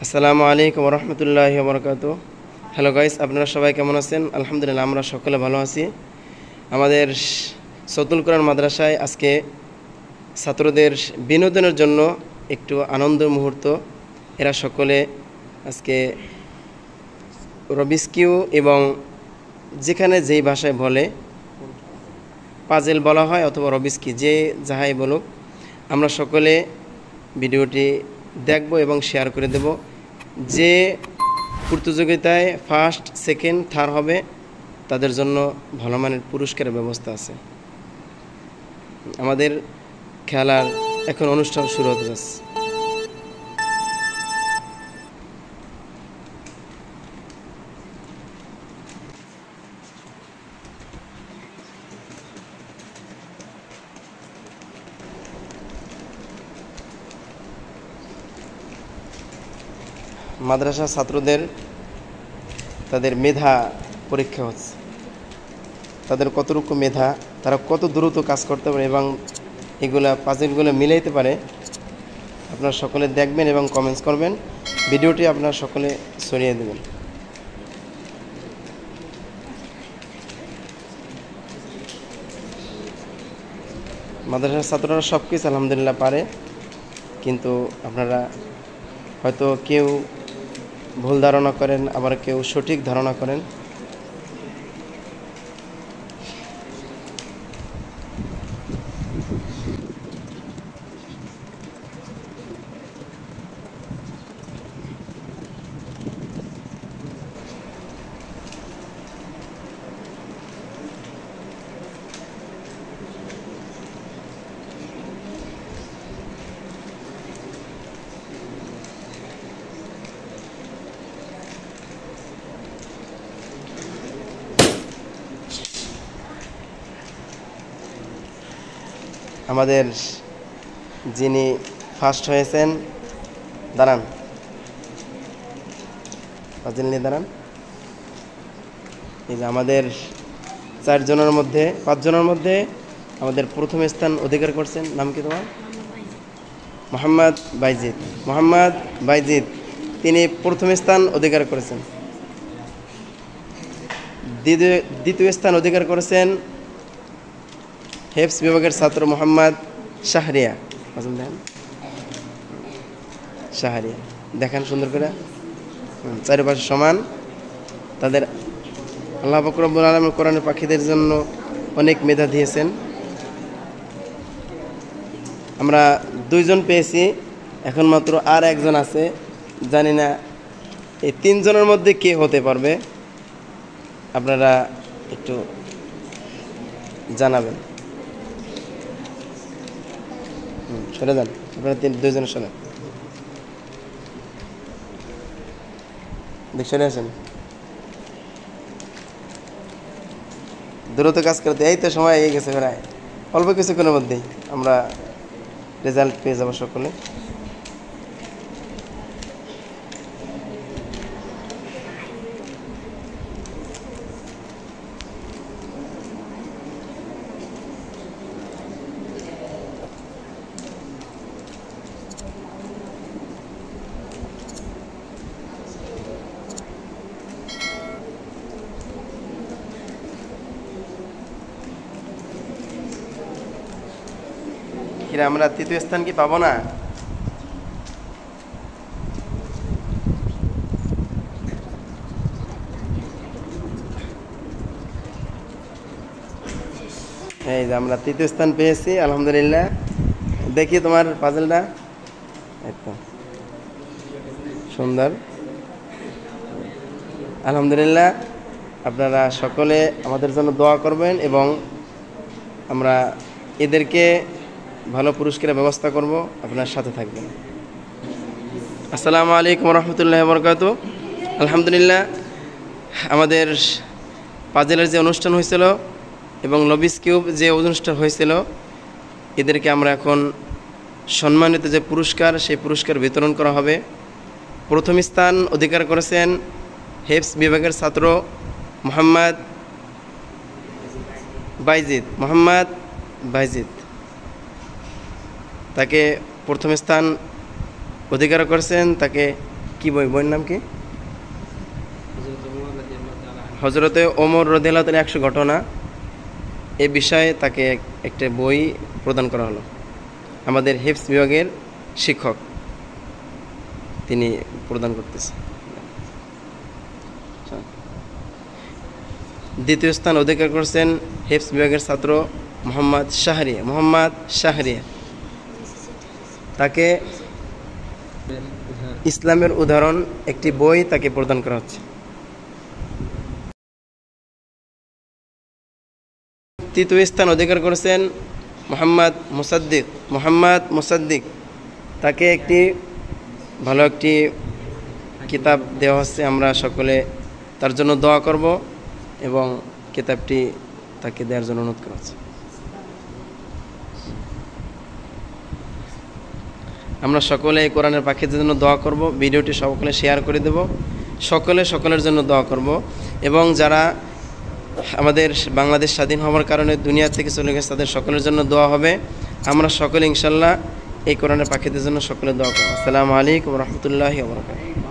আসসালামু আলাইকুম ওয়া রাহমাতুল্লাহি ওয়া বারাকাতুহু। হ্যালো গাইস, আপনারা সবাই কেমন আছেন? আলহামদুলিল্লাহ, আমরা সকলে ভালো আছি। আমাদের সতুল কোরআন মাদ্রাসায় আজকে ছাত্রদের বিনোদনের জন্য একটু আনন্দের মুহূর্ত। এরা সকলে আজকে রবিক্স কিউব এবং যেখানে যেই ভাষায় বলে পাজেল বলা হয় অথবা রবিক্স কিউব, যে যাহাই বলুক, আমরা সকলে ভিডিওটি দেখব এবং শেয়ার করে দেব। যে প্রতিযোগিতায় ফার্স্ট, সেকেন্ড, থার্ড হবে তাদের জন্য ভালো মানের পুরস্কারের ব্যবস্থা আছে। আমাদের খেলার এখন অনুষ্ঠান শুরু হতে যাচ্ছে। মাদ্রাসা ছাত্রদের তাদের মেধা পরীক্ষা হচ্ছে, তাদের কতটুকু মেধা, তারা কত দ্রুত কাজ করতে পারে এবং এগুলা পাজেলগুলো মিলাইতে পারে। আপনারা সকলে দেখবেন এবং কমেন্টস করবেন। ভিডিওটি আপনারা সকলে ছড়িয়ে দেবেন। মাদ্রাসার ছাত্ররা সব কিছু আলহামদুলিল্লাহ পারে, কিন্তু আপনারা হয়তো কেউ ভুল ধারণা করেন, আবার কেউ সঠিক ধারণা করেন। আমাদের যিনি ফার্স্ট হয়েছেন, দাঁড়ান, পাঁচজনের এই যে আমাদের পাঁচজনের মধ্যে আমাদের প্রথম স্থান অধিকার করছেন। নাম কি তোমার? মোহাম্মদ বাইজিদ। তিনি প্রথম স্থান অধিকার করেছেন। দ্বিতীয় স্থান অধিকার করেছেন হেফজ বিভাগের ছাত্র মোহাম্মদ শাহরিয়া। দেখেন সুন্দর করে, চারিপাশে সমান। তাদের আল্লাহ পাক রব্বুল আলামিন কোরআনের পাখিদের জন্য অনেক মেধা দিয়েছেন। আমরা 2 জন পেয়েছি, এখন মাত্র আর একজন আছে। জানি না এই 3 জনের মধ্যে কে হতে পারবে, আপনারা একটু জানাবেন। সরে যান, আপনারা 2 জনের সরে সরে আসেন। দ্রুত কাজ করতে, এই তো সময় এগিয়ে গেছে, প্রায় অল্প কিছুক্ষণের মধ্যেই আমরা রেজাল্ট পেয়ে যাবো সকলে। আমরা 3য় স্থান কি পাবো না? এই যে আমরা 3য় স্থান পেয়েছি আলহামদুলিল্লাহ। দেখি তোমার পাজেলটা, একদম সুন্দর আলহামদুলিল্লাহ। আপনারা সকলে আমাদের জন্য দোয়া করবেন এবং আমরা এদেরকে ভালো পুরস্কারের ব্যবস্থা করব। আপনার সাথে থাকবেন। আসসালামু আলাইকুম ওয়া রাহমাতুল্লাহি ওয়া বারাকাতুহু। আলহামদুলিল্লাহ, আমাদের পাজেলের যে অনুষ্ঠান হয়েছিল এবং রবিক্স কিউব যে অনুষ্ঠান হয়েছিল, এদেরকে আমরা এখন সম্মানিত যে পুরস্কার, সেই পুরস্কার বিতরণ করা হবে। প্রথম স্থান অধিকার করেছেন হেফজ বিভাগের ছাত্র মোহাম্মদ বাইজিদ। তাকে প্রথম স্থান অধিকার করেছেন, তাকে কি বই, বইয়ের নাম কি? হজরতে ওমর রাদিয়াল্লাহু তাআলা 100 ঘটনা, এ বিষয়ে তাকে একটা বই প্রদান করা হলো। আমাদের হিফজ বিভাগের শিক্ষক তিনি প্রদান করতেছে। দ্বিতীয় স্থান অধিকার করছেন হিফজ বিভাগের ছাত্র মোহাম্মদ শাহরিয়া। তাকে ইসলামের উদাহরণ একটি বই তাকে প্রদান করা হচ্ছে। তৃতীয় স্থান অধিকার করেছেন মোহাম্মদ মুসাদ্দিক। তাকে একটি ভালো একটি কিতাব দেওয়া হচ্ছে। আমরা সকলে তার জন্য দোয়া করব এবং কিতাবটি তাকে দেওয়ার জন্য অনুরোধ করা হচ্ছে। আমরা সকলে এই কোরআনের পাখিদের জন্য দোয়া করব। ভিডিওটি সকলে শেয়ার করে দেব। সকলের জন্য দোয়া করব। এবং যারা আমাদের বাংলাদেশ স্বাধীন হওয়ার কারণে দুনিয়া থেকে চলে গেছে তাদের সকলের জন্য দোয়া হবে। আমরা সকলে ইনশাল্লাহ এই কোরআনের পাখিদের জন্য সকলে দোয়া করব। আসসালামু আলাইকুম ওয়া রাহমাতুল্লাহি ওয়া বারাকাতুহু।